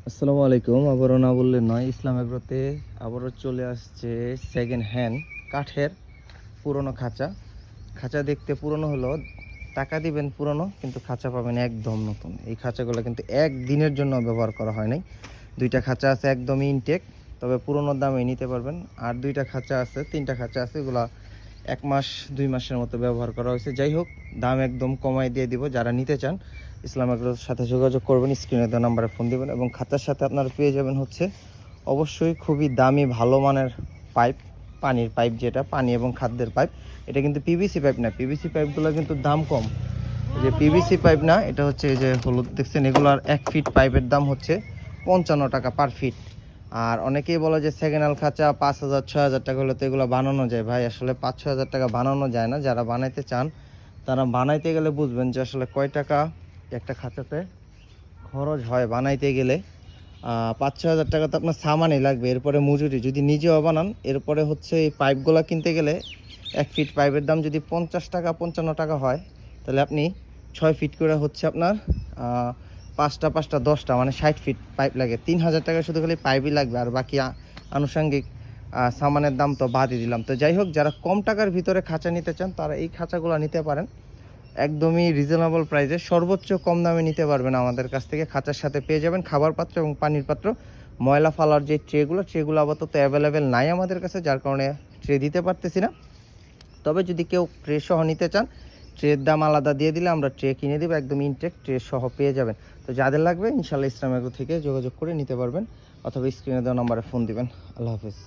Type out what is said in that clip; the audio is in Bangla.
আসসালামু আলাইকুম। আবারও না বললে নয়, ইসলাম এগ্রোতে আবারও চলে আসছে সেকেন্ড হ্যান্ড কাঠের পুরনো খাঁচা। খাঁচা দেখতে পুরনো হলো, টাকা দিবেন পুরনো, কিন্তু খাঁচা পাবেন একদম নতুন। এই খাঁচাগুলো কিন্তু একদিনের জন্য ব্যবহার করা হয় নাই। দুইটা খাঁচা আছে একদমই ইনটেক, তবে পুরনো দামে নিতে পারবেন। আর দুইটা খাঁচা আছে, তিনটা খাঁচা আছে, এগুলা 1 মাস 2 মাসের মতো ব্যবহার করা হয়েছে। যাই হোক, দাম একদম কমাই দিয়ে দিব। যারা নিতে চান ইসলাম এগ্রোর সাথে যোগাযোগ করবেন, স্ক্রিনে দেওয়া নাম্বারে ফোন দিবেন। এবং খাতার সাথে আপনারা পেয়ে যাবেন হচ্ছে অবশ্যই খুবই দামি ভালো মানের পাইপ, পানির পাইপ, যেটা পানি এবং খাদ্যের পাইপ। এটা কিন্তু পিভিসি পাইপ না, পিভিসি পাইপগুলো কিন্তু দাম কম। এই যে পিভিসি পাইপ না, এটা হচ্ছে এই যে হলুদ দেখছেন, এগুলার 1 ফিট পাইপের দাম হচ্ছে 55 টাকা পার ফিট। আর অনেকেই বলে যে সেকেন্ড হ্যান্ড খাঁচা 5,000 6,000 টাকা হলে তো এগুলো বানানো যায়। ভাই, আসলে 5-6 হাজার টাকা বানানো যায় না। যারা বানাইতে চান তারা বানাইতে গেলে বুঝবেন যে আসলে কয় টাকা একটা খাঁচাতে খরচ হয় বানাইতে গেলে। 5-6 হাজার টাকা তো আপনার সামানই লাগবে, এরপরে মজুরি যদি নিজেও বানান। এরপরে হচ্ছে এই পাইপগুলো কিনতে গেলে 1 ফিট পাইপের দাম যদি 50 টাকা 55 টাকা হয়, তাহলে আপনি 6 ফিট করে হচ্ছে আপনার পাঁচটা পাঁচটা 10টা মানে 60 ফিট পাইপ লাগে। 3,000 টাকা শুধু খালি পাইপই লাগবে, আর বাকি আনুষঙ্গিক সামানের দাম তো বাদই দিলাম। তো যাই হোক, যারা কম টাকার ভিতরে খাঁচা নিতে চান তারা এই খাঁচাগুলো নিতে পারেন। একদমই রিজনেবল প্রাইসে সর্বোচ্চ কম দামে নিতে পারবেন আমাদের কাছ থেকে। খাঁচার সাথে পেয়ে যাবেন খাবার পাত্র এবং পানির পাত্র। ময়লা ফালার যে ট্রেগুলো আপাতত অ্যাভেলেবেল নাই আমাদের কাছে, যার কারণে ট্রে দিতে পারতেছি না। তবে যদি কেউ ট্রে সহ নিতে চান, ট্রের দাম আলাদা দিয়ে দিলে আমরা ট্রে কিনে দেবো, একদম ইনটেক ট্রে সহ পেয়ে যাবেন। তো যাদের লাগবে ইনশাল্লাহ ইসলাম এগ্রো থেকে যোগাযোগ করে নিতে পারবেন, অথবা স্ক্রিনে দেওয়া নাম্বারে ফোন দিবেন। আল্লাহ হাফেজ।